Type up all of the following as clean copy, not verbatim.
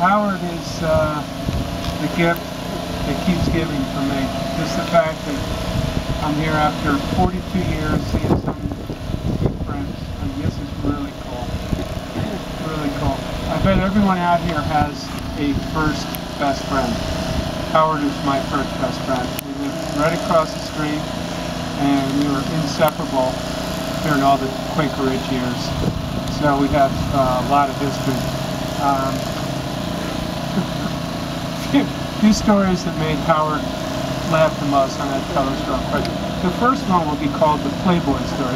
Howard is the gift that keeps giving for me. Just the fact that I'm here after 42 years, seeing some good friends. I mean, this is really cool. Really cool. I bet everyone out here has a first best friend. Howard is my first best friend. We live right across the street, and we were inseparable during all the Quaker Ridge years. So we have a lot of history. Few stories that made Howard laugh the most. I'm going to tell this real quick. The first one will be called the Playboy story.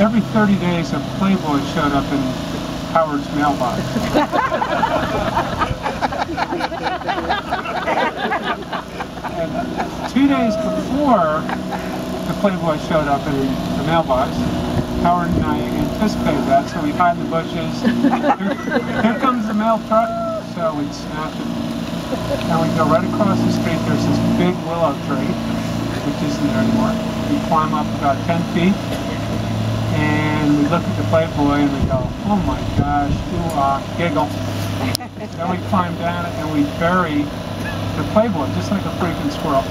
Every 30 days, a Playboy showed up in Howard's mailbox. And 2 days before the Playboy showed up in the mailbox, Howard and I anticipated that, so we hide in the bushes. Here comes the mail truck. So we'd snap it. Now we go right across the street. There's this big willow tree, which isn't there anymore. We climb up about 10 feet, and we look at the Playboy, and we go, oh my gosh, ooh, giggle. Then we climb down and we bury the Playboy, just like a freaking squirrel.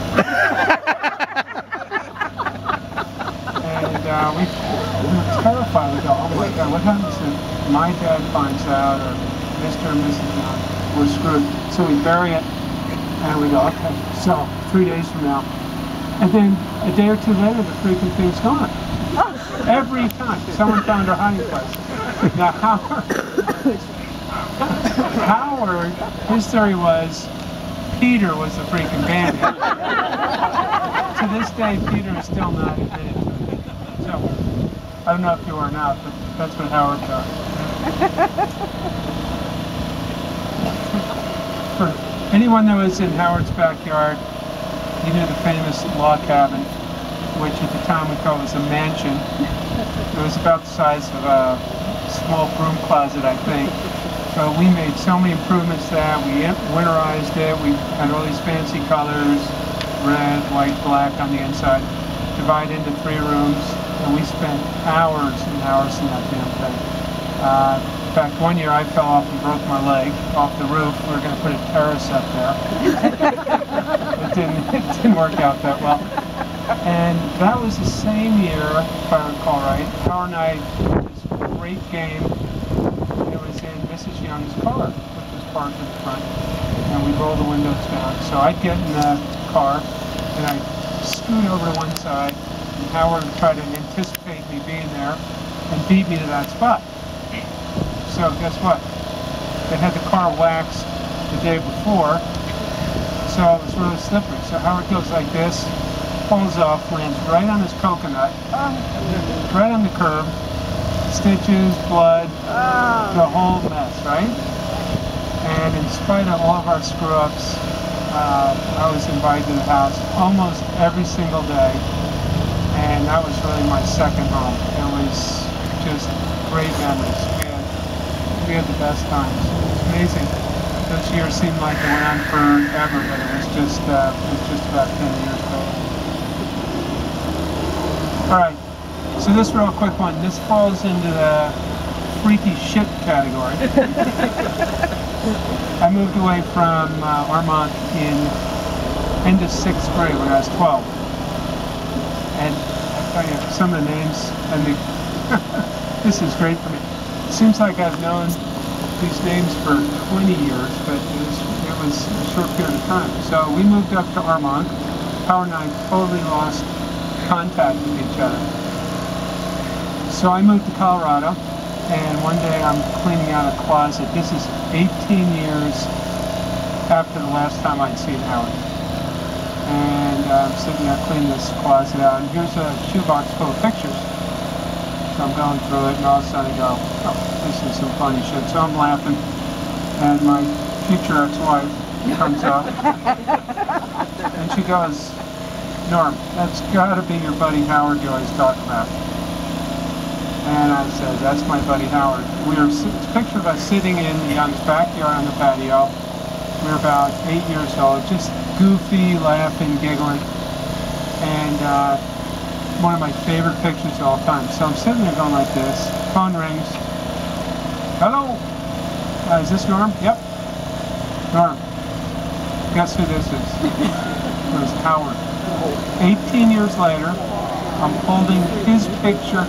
And we were terrified. We go, oh my God, what happens if my dad finds out, or Mr. and Mrs. Young, we're screwed. So we bury it, and we go, okay, so 3 days from now. And then a day or two later, the freaking thing's gone. Every time. Someone found our hiding place. Now, Howard, his theory was Peter was the freaking bandit. To this day, Peter is still not admitted to it. So, I don't know if you are or not, but that's what Howard thought. For anyone that was in Howard's backyard, you knew the famous log cabin, which at the time we thought was a mansion. It was about the size of a small broom closet, I think. So we made so many improvements to that. We winterized it. We had all these fancy colors, red, white, black on the inside, divided into 3 rooms, and we spent hours and hours in that damn thing. In fact, one year I fell off and broke my leg off the roof. We were going to put a terrace up there. It didn't work out that well. And that was the same year, if I recall right, Howard and I had this great game. It was in Mrs. Young's car, which was parked in the front. And we rolled the windows down. So I'd get in the car, and I'd scoot over to one side, and Howard would try to anticipate me being there and beat me to that spot. So guess what? They had the car waxed the day before, so it was really slippery. So Howard goes like this, pulls off, lands right on his coconut, right on the curb, stitches, blood, the whole mess, right? And in spite of all of our screw-ups, I was invited to the house almost every single day, and that was really my second home. It was just great memories. We had the best times. It was amazing. Those years seemed like they went on forever, but it was just about 10 years ago. Alright, so this real quick one. This falls into the freaky shit category. I moved away from Armonk in end of 6th grade when I was 12. And I tell you, some of the names, I mean, this is great for me. It seems like I've known these names for 20 years, but it was a short period of time. So we moved up to Armonk. Howard and I totally lost contact with each other. So I moved to Colorado, and one day I'm cleaning out a closet. This is 18 years after the last time I'd seen Howard. And I'm sitting there cleaning this closet out, and here's a shoebox full of pictures. So I'm going through it, and all of a sudden I go, oh, this is some funny shit. So I'm laughing, and my future ex-wife comes up, and she goes, Norm, that's got to be your buddy Howard you always talk about. And I said, that's my buddy Howard. It's a picture of us sitting in Young's backyard on the patio. We were about 8 years old, just goofy, laughing, giggling. And one of my favorite pictures of all time. So I'm sitting there going like this, phone rings, hello, Is this Norm? Yep. Norm. Guess who this is? It was Howard. 18 years later, I'm holding his picture.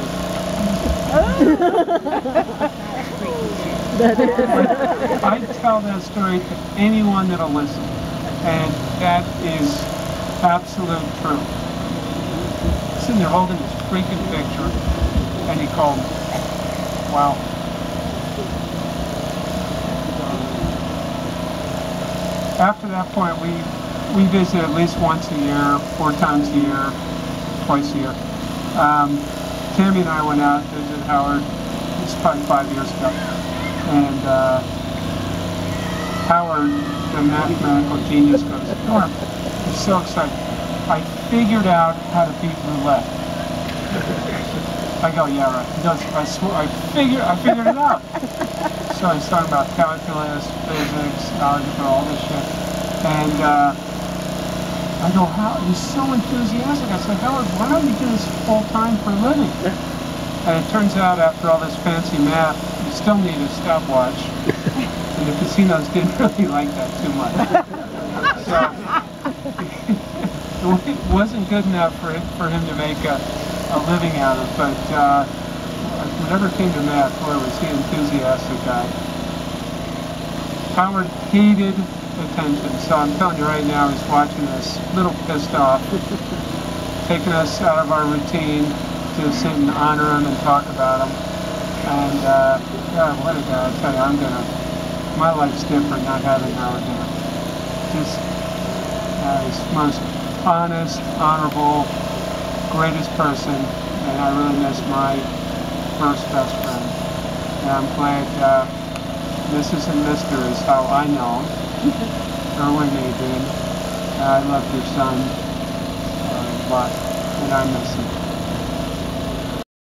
I tell that story to anyone that'll listen, and that is absolute truth. Sitting there holding his freaking picture, and he called me. Wow. After that point, we visit at least once a year, 4 times a year, twice a year. Tammy and I went out to visit Howard. It's probably 5 years ago, and Howard, the mathematical genius, goes, "Norm, I'm so excited. I figured out how to beat roulette." I go, "Yeah, right." He goes, I figured it out." So he's talking about calculus, physics, algebra, all this shit. And I go, "How?" He's so enthusiastic. I said, "Howard, why don't you do this full time for a living?" And it turns out, after all this fancy math, you still need a stopwatch. And the casinos didn't really like that too much. So it wasn't good enough for him to make a living out of. But whenever it came to math, boy, was he an enthusiastic guy. Howard hated attention. So I'm telling you right now, he's watching us, a little pissed off, taking us out of our routine to sit and honor him and talk about him. And God, what a guy! I tell you, my life's different not having Howard here. Just he's the most honest, honorable, greatest person, and I really miss my first best friend. And I'm glad Mrs. and Mr. is how I know him. Erwin, Adrian. I love your son a lot, and I miss him.